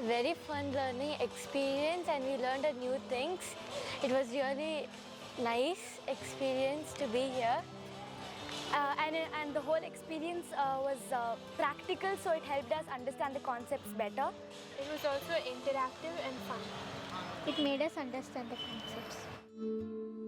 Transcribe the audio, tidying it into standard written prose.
very fun learning experience and we learned new things. It was really nice experience to be here. And the whole experience was practical, so it helped us understand the concepts better. It was also interactive and fun. It made us understand the concepts.